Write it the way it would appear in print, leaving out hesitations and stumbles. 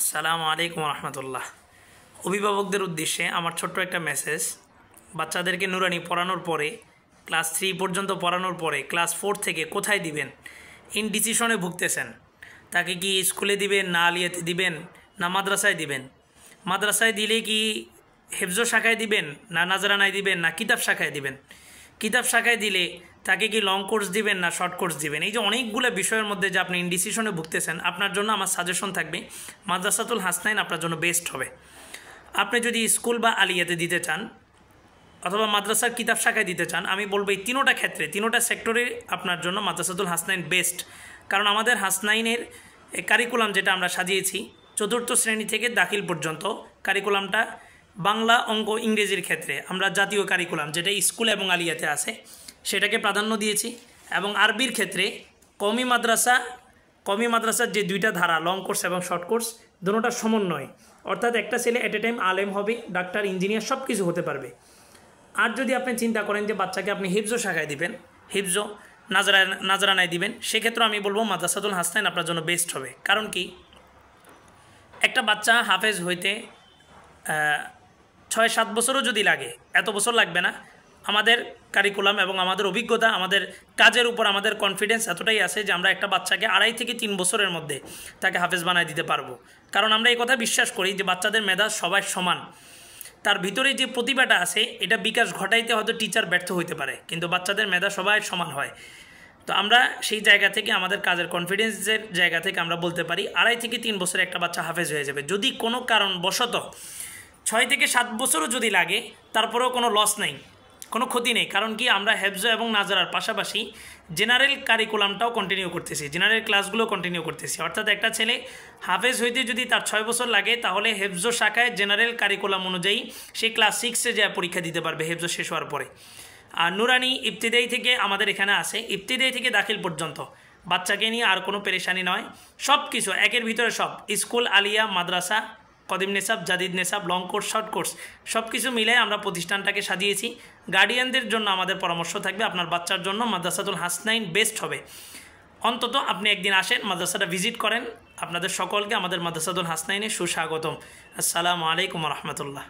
আসসালামু আলাইকুম রহমতুল্লাহ। অভিভাবকদের উদ্দেশ্যে আমার ছোট্ট একটা মেসেজ। বাচ্চাদেরকে নুরানি পড়ানোর পরে ক্লাস 3 পর্যন্ত পড়ানোর পরে ক্লাস 4 থেকে কোথায় দিবেন ইনডিসিশনে ভুগতেছেন। তাকে কি স্কুলে দিবেন, না আলিয়াতে দিবেন, না মাদ্রাসায় দিবেন? মাদ্রাসায় দিলে কি হেফজো শাখায় দিবেন, না নাজরানায় দিবেন, না কিতাব শাখায় দিবেন? কিতাব শাখায় দিলে তাকে কি লং কোর্স দিবেন, না শর্ট কোর্স দিবেন? এই যে অনেকগুলো বিষয়ের মধ্যে যে আপনি ইনডিসিশনে ভুগতেছেন, আপনার জন্য আমার সাজেশন থাকবে মাদ্রাসাতুল হাসনাইন আপনার জন্য বেস্ট হবে। আপনি যদি স্কুল বা আলিয়াতে দিতে চান অথবা মাদ্রাসার কিতাব শাখায় দিতে চান, আমি বলবো এই তিনোটা ক্ষেত্রে, তিনোটা সেক্টরে আপনার জন্য মাদ্রাসাতুল হাসনাইন বেস্ট। কারণ আমাদের হাসনাইনের কারিকুলাম যেটা আমরা সাজিয়েছি, 4র্থ শ্রেণী থেকে দাখিল পর্যন্ত কারিকুলামটা বাংলা, অঙ্ক, ইংরেজির ক্ষেত্রে আমরা জাতীয় কারিকুলাম যেটা স্কুল এবং আলিয়াতে আছে সেটাকে প্রাধান্য দিয়েছি। এবং আরবির ক্ষেত্রে কওমি মাদ্রাসার যে দুইটা ধারা, লং কোর্স এবং শর্ট কোর্স, দুটোটার সমন্বয়, অর্থাৎ একটা ছেলে এট এ টাইম আলেম হবে, ডাক্তার, ইঞ্জিনিয়ার সব কিছু হতে পারবে। আর যদি আপনি চিন্তা করেন যে বাচ্চাকে আপনি হিফজো শাখায় দিবেন, হিফজো নাজরানায় দিবেন, সেক্ষেত্রে আমি বলবো মাদ্রাসাতুল হাসনাইন আপনার জন্য বেস্ট হবে। কারণ কি, একটা বাচ্চা হাফেজ হইতে 6-7 বছরও যদি লাগে, এত বছর লাগবে না। আমাদের কারিকুলাম এবং আমাদের অভিজ্ঞতা, আমাদের কাজের উপর আমাদের কনফিডেন্স এতটাই আছে যে আমরা একটা বাচ্চাকে 2.5 থেকে 3 বছরের মধ্যে তাকে হাফেজ বানায় দিতে পারবো। কারণ আমরা এই কথা বিশ্বাস করি যে বাচ্চাদের মেধা সবাই সমান। তার ভিতরে যে প্রতিভাটা আছে এটা বিকাশ ঘটাইতে হয়তো টিচার ব্যর্থ হইতে পারে, কিন্তু বাচ্চাদের মেধা সবাই সমান হয়। তো আমরা সেই জায়গা থেকে, আমাদের কাজের কনফিডেন্সের জায়গা থেকে আমরা বলতে পারি 2.5 থেকে 3 বছরে একটা বাচ্চা হাফেজ হয়ে যাবে। যদি কোনো কারণবশত 6 থেকে 7 বছরও যদি লাগে, তারপরেও কোনো লস নেই, কোনো ক্ষতি নেই। কারণ কি, আমরা হেফজো এবং নাজরার পাশাপাশি জেনারেল কারিকুলামটাও কন্টিনিউ করতেছি, জেনারেল ক্লাসগুলো কন্টিনিউ করতেছি। অর্থাৎ একটা ছেলে হাফেজ হইতে যদি তার 6 বছর লাগে, তাহলে হেফজো শাখায় জেনারেল কারিকুলাম অনুযায়ী সে ক্লাস 6-এ যায় পরীক্ষা দিতে পারবে হেফজো শেষ হওয়ার পরে। আর নুরানি ইবতিদায়ী থেকে আমাদের এখানে আছে, ইবতিদায়ী থেকে দাখিল পর্যন্ত বাচ্চাকে নিয়ে আর কোনো পেরেশানি নয়। সব কিছু একের ভিতরে সব, স্কুল, আলিয়া, মাদ্রাসা, Kadim নেসাব, Jadid নেসাব, long course, short course, সব কিছু মিলে আমরা প্রতিষ্ঠানটাকে সাজিয়েছি। গার্ডিয়ানদের জন্য আমাদের পরামর্শ থাকবে, আপনার বাচ্চার জন্য মাদ্রাসাতুল হাসনাইন বেস্ট হবে। অন্তত আপনি একদিন আসেন, মাদ্রাসাটা ভিজিট করেন। আপনাদের সকলকে আমাদের মাদ্রাসাতুল হাসনাইনে সুস্বাগতম। আসসালামু আলাইকুম রহমতুল্লাহ।